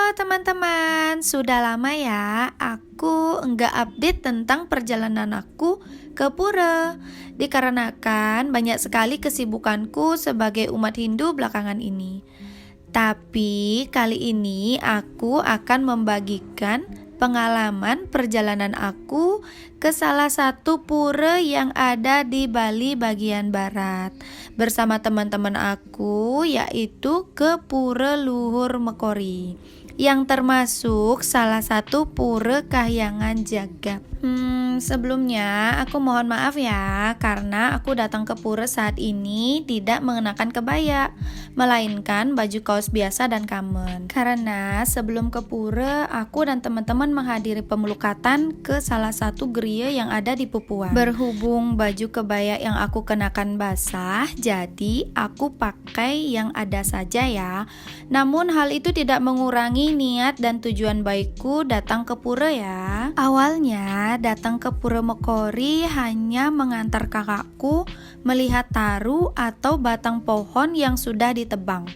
Halo teman-teman, sudah lama ya aku nggak update tentang perjalanan aku ke pura. Dikarenakan banyak sekali kesibukanku sebagai umat Hindu belakangan ini. Tapi kali ini aku akan membagikan pengalaman perjalanan aku ke salah satu pura yang ada di Bali bagian barat bersama teman-teman aku, yaitu ke Pura Luhur Mekori yang termasuk salah satu pura Kahyangan Jagat. Sebelumnya aku mohon maaf ya karena aku datang ke pura saat ini tidak mengenakan kebaya, melainkan baju kaos biasa dan kamen. Karena sebelum ke pura, aku dan teman-teman menghadiri pemelukatan ke salah satu geria yang ada di Pupuan. Berhubung baju kebaya yang aku kenakan basah, jadi aku pakai yang ada saja ya. Namun hal itu tidak mengurangi niat dan tujuan baikku datang ke pura ya. Awalnya datang ke Pura Mekori hanya mengantar kakakku melihat taru atau batang pohon yang sudah ditebang.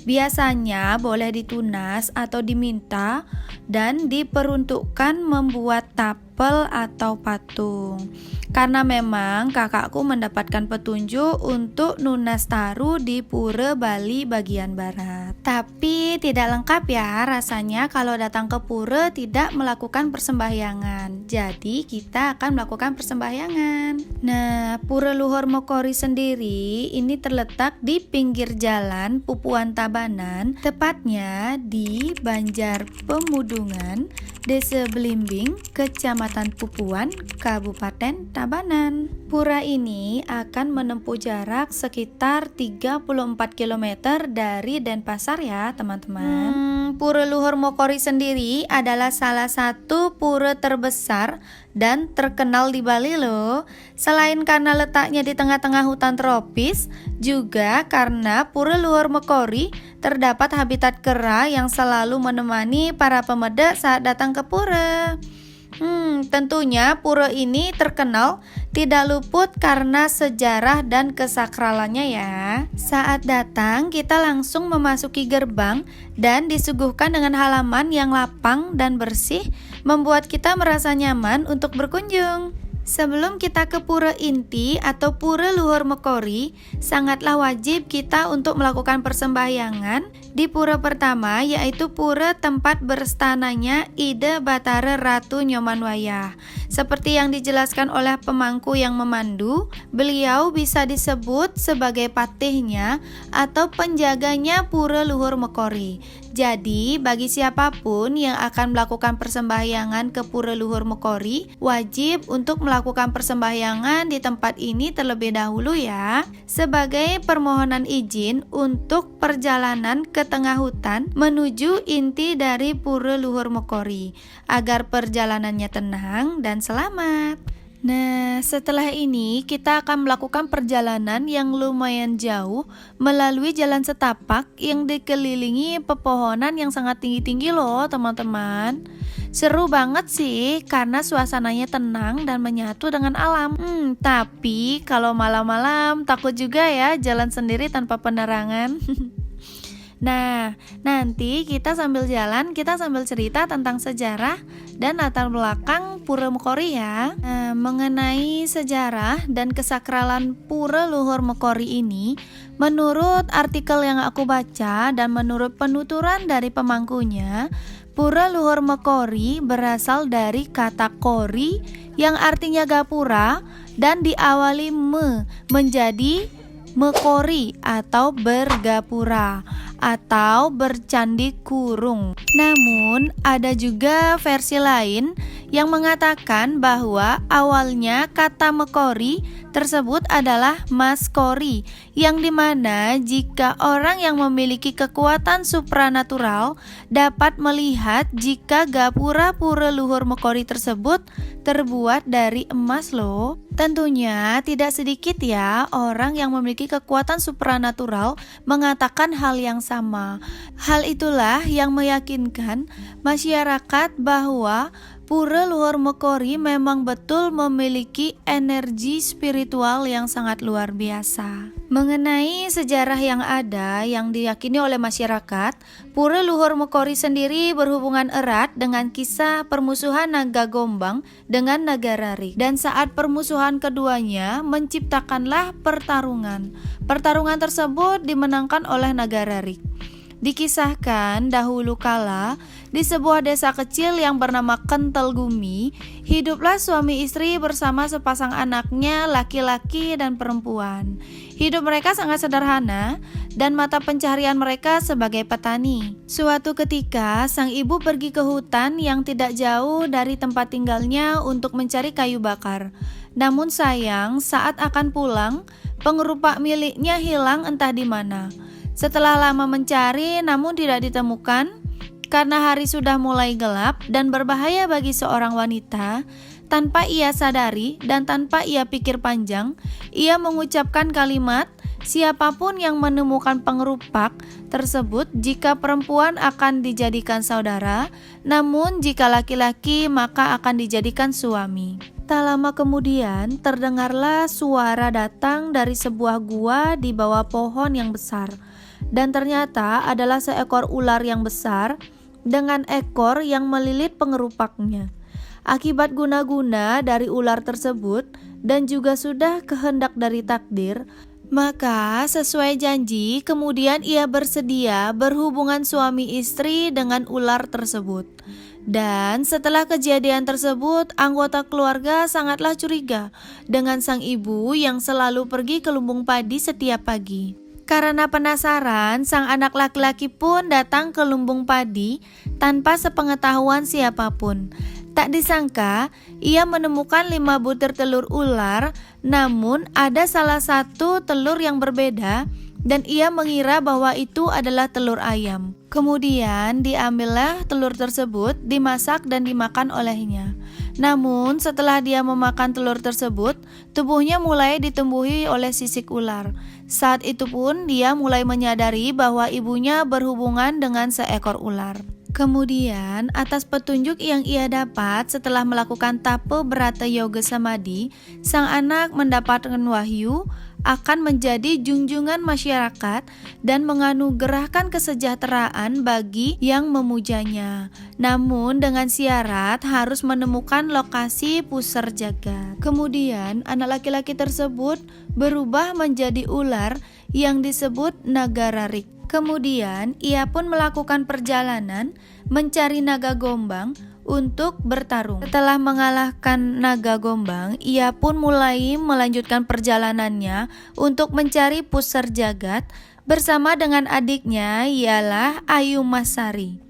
Biasanya boleh ditunas atau diminta dan diperuntukkan membuat tapel atau patung. Karena memang kakakku mendapatkan petunjuk untuk nunas taru di Pura Bali bagian barat. Tapi tidak lengkap ya rasanya kalau datang ke pura tidak melakukan persembahyangan. Jadi kita akan melakukan persembahyangan. Nah, Pura Luhur Mekori sendiri ini terletak di pinggir jalan Pupuan Tabanan, tepatnya di Banjar Pemudungan, Desa Belimbing, Kecamatan Pupuan, Kabupaten Tabanan. Pura ini akan menempuh jarak sekitar 34 km dari Denpasar ya teman-teman. Pura Luhur Mekori sendiri adalah salah satu pura terbesar dan terkenal di Bali loh. Selain karena letaknya di tengah-tengah hutan tropis, juga karena Pura Luhur Mekori terdapat habitat kera yang selalu menemani para pemuda saat datang ke pura. Tentunya pura ini terkenal tidak luput karena sejarah dan kesakralannya ya. Saat datang kita langsung memasuki gerbang dan disuguhkan dengan halaman yang lapang dan bersih, membuat kita merasa nyaman untuk berkunjung. Sebelum kita ke pura inti atau Pura Luhur Mekori, sangatlah wajib kita untuk melakukan persembahyangan di pura pertama, yaitu pura tempat berstananya Ida Batara Ratu Nyomanwayah. Seperti yang dijelaskan oleh pemangku yang memandu, beliau bisa disebut sebagai patihnya atau penjaganya Pura Luhur Mekori. Jadi, bagi siapapun yang akan melakukan persembahyangan ke Pura Luhur Mekori, wajib untuk melakukan persembahyangan di tempat ini terlebih dahulu ya, sebagai permohonan izin untuk perjalanan ke tengah hutan menuju inti dari Pura Luhur Mekori, agar perjalanannya tenang dan selamat. Nah, setelah ini kita akan melakukan perjalanan yang lumayan jauh melalui jalan setapak yang dikelilingi pepohonan yang sangat tinggi-tinggi loh teman-teman. Seru banget sih karena suasananya tenang dan menyatu dengan alam. Tapi kalau malam-malam takut juga ya jalan sendiri tanpa penerangan. Nah, nanti kita sambil jalan, kita sambil cerita tentang sejarah dan latar belakang Pura Mekori ya. Mengenai sejarah dan kesakralan Pura Luhur Mekori ini, menurut artikel yang aku baca dan menurut penuturan dari pemangkunya, Pura Luhur Mekori berasal dari kata kori yang artinya gapura dan diawali menjadi mekori atau bergapura atau bercandi kurung. Namun ada juga versi lain yang mengatakan bahwa awalnya kata mekori tersebut adalah maskori, yang dimana jika orang yang memiliki kekuatan supranatural dapat melihat jika gapura Pura Luhur Mekori tersebut terbuat dari emas loh. Tentunya tidak sedikit ya orang yang memiliki kekuatan supranatural mengatakan hal yang sama. Hal itulah yang meyakinkan masyarakat bahwa Pura Luhur Mekori memang betul memiliki energi spiritual yang sangat luar biasa. Mengenai sejarah yang ada yang diyakini oleh masyarakat, Pura Luhur Mekori sendiri berhubungan erat dengan kisah permusuhan Naga Gombang dengan Naga Rarik. Dan saat permusuhan keduanya menciptakanlah pertarungan. Pertarungan tersebut dimenangkan oleh Naga Rarik. Dikisahkan dahulu kala di sebuah desa kecil yang bernama Kentel Gumi, hiduplah suami istri bersama sepasang anaknya laki-laki dan perempuan. Hidup mereka sangat sederhana dan mata pencaharian mereka sebagai petani. Suatu ketika sang ibu pergi ke hutan yang tidak jauh dari tempat tinggalnya untuk mencari kayu bakar. Namun sayang, saat akan pulang, pengerupak miliknya hilang entah di mana. Setelah lama mencari namun tidak ditemukan, karena hari sudah mulai gelap dan berbahaya bagi seorang wanita, tanpa ia sadari dan tanpa ia pikir panjang, ia mengucapkan kalimat, siapapun yang menemukan pengerupak tersebut jika perempuan akan dijadikan saudara, namun jika laki-laki maka akan dijadikan suami. Tak lama kemudian terdengarlah suara datang dari sebuah gua di bawah pohon yang besar. Dan ternyata adalah seekor ular yang besar dengan ekor yang melilit pengerupaknya. Akibat guna-guna dari ular tersebut dan juga sudah kehendak dari takdir, maka sesuai janji kemudian ia bersedia berhubungan suami istri dengan ular tersebut. Dan setelah kejadian tersebut, anggota keluarga sangatlah curiga dengan sang ibu yang selalu pergi ke lumbung padi setiap pagi. Karena penasaran, sang anak laki-laki pun datang ke lumbung padi tanpa sepengetahuan siapapun. Tak disangka, ia menemukan 5 butir telur ular, namun ada salah satu telur yang berbeda dan ia mengira bahwa itu adalah telur ayam. Kemudian diambillah telur tersebut, dimasak dan dimakan olehnya. Namun setelah dia memakan telur tersebut, tubuhnya mulai ditumbuhi oleh sisik ular. Saat itu pun dia mulai menyadari bahwa ibunya berhubungan dengan seekor ular. Kemudian atas petunjuk yang ia dapat setelah melakukan tape berata yoga samadhi, sang anak mendapatkan wahyu akan menjadi junjungan masyarakat dan menganugerahkan kesejahteraan bagi yang memujanya. Namun dengan syarat harus menemukan lokasi pusar jagat. Kemudian anak laki-laki tersebut berubah menjadi ular yang disebut Naga Rarik. Kemudian ia pun melakukan perjalanan mencari Naga Gombang untuk bertarung. Setelah mengalahkan Naga Gombang, ia pun mulai melanjutkan perjalanannya untuk mencari pusar jagat bersama dengan adiknya ialah Ayu Masari.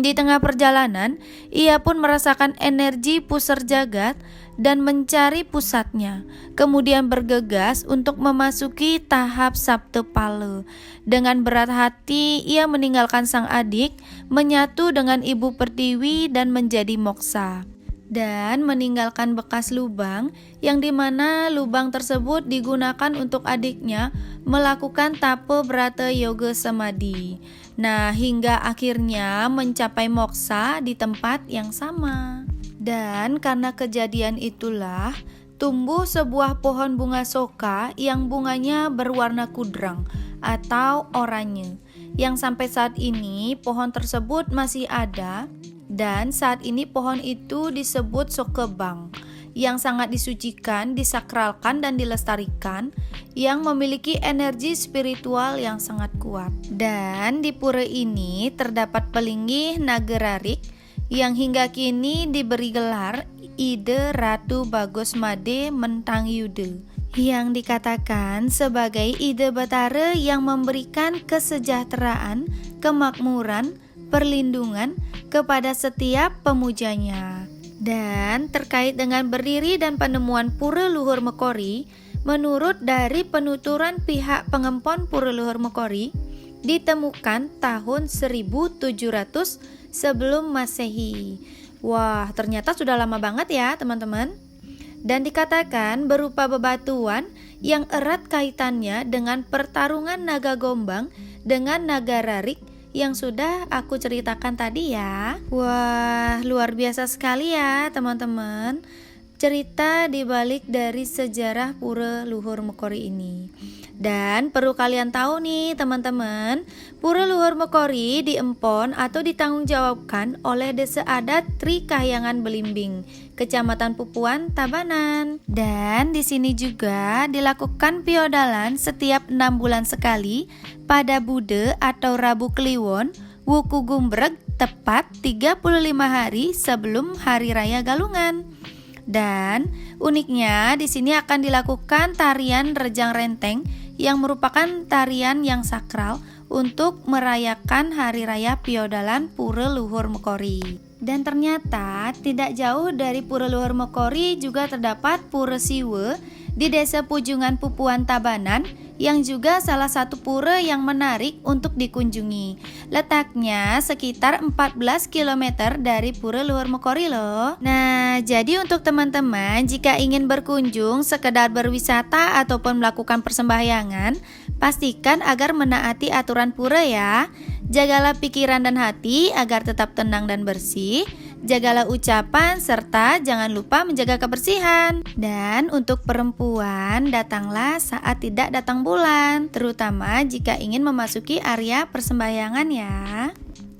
Di tengah perjalanan, ia pun merasakan energi pusar jagat dan mencari pusatnya. Kemudian bergegas untuk memasuki tahap Sabte Pale. Dengan berat hati, ia meninggalkan sang adik, menyatu dengan Ibu Pertiwi dan menjadi moksa. Dan meninggalkan bekas lubang yang dimana lubang tersebut digunakan untuk adiknya melakukan tape berata yoga samadhi. Nah, hingga akhirnya mencapai moksa di tempat yang sama. Dan karena kejadian itulah tumbuh sebuah pohon bunga soka yang bunganya berwarna kudrang atau oranye, yang sampai saat ini pohon tersebut masih ada. Dan saat ini pohon itu disebut sokebang, yang sangat disucikan, disakralkan dan dilestarikan, yang memiliki energi spiritual yang sangat kuat. Dan di pura ini terdapat pelinggih Naga Rarik yang hingga kini diberi gelar Ide Ratu Bagus Made Mentang Yude, yang dikatakan sebagai ide Batara yang memberikan kesejahteraan, kemakmuran, perlindungan kepada setiap pemujanya. Dan terkait dengan berdiri dan penemuan Pura Luhur Mekori, menurut dari penuturan pihak pengempon Pura Luhur Mekori, ditemukan tahun 1700 sebelum Masehi. Wah, ternyata sudah lama banget ya teman-teman. Dan dikatakan berupa bebatuan yang erat kaitannya dengan pertarungan Naga Gombang dengan Naga Rarik yang sudah aku ceritakan tadi ya. Wah, luar biasa sekali ya teman-teman, cerita dibalik dari sejarah Pura Luhur Mekori ini. Dan perlu kalian tahu nih teman-teman, Pura Luhur Mekori diempon atau ditanggungjawabkan oleh Desa Adat Tri Kahyangan Belimbing, Kecamatan Pupuan, Tabanan. Dan di sini juga dilakukan piodalan setiap 6 bulan sekali pada Bude atau Rabu Kliwon, Wuku Gumbreg, tepat 35 hari sebelum Hari Raya Galungan. Dan uniknya di sini akan dilakukan tarian Rejang Renteng yang merupakan tarian yang sakral untuk merayakan Hari Raya Piodalan Pura Luhur Mekori. Dan ternyata tidak jauh dari Pura Luhur Mekori juga terdapat Pura Siwe di Desa Pujungan Pupuan Tabanan yang juga salah satu pura yang menarik untuk dikunjungi. Letaknya sekitar 14 km dari Pura Luhur Mekori loh. Nah, jadi untuk teman-teman jika ingin berkunjung sekedar berwisata ataupun melakukan persembahyangan, pastikan agar menaati aturan pura ya. Jagalah pikiran dan hati agar tetap tenang dan bersih. Jagalah ucapan serta jangan lupa menjaga kebersihan. Dan untuk perempuan, datanglah saat tidak datang bulan, terutama jika ingin memasuki area persembahyangan ya.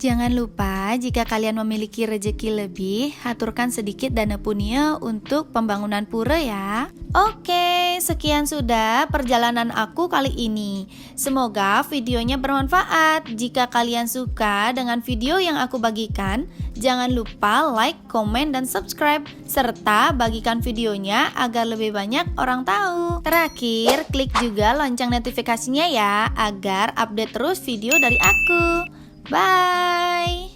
Jangan lupa jika kalian memiliki rezeki lebih, aturkan sedikit dana punya untuk pembangunan pura ya. Oke, sekian sudah perjalanan aku kali ini. Semoga videonya bermanfaat. Jika kalian suka dengan video yang aku bagikan, jangan lupa like, komen, dan subscribe. Serta bagikan videonya agar lebih banyak orang tahu. Terakhir, klik juga lonceng notifikasinya ya, agar update terus video dari aku. Bye!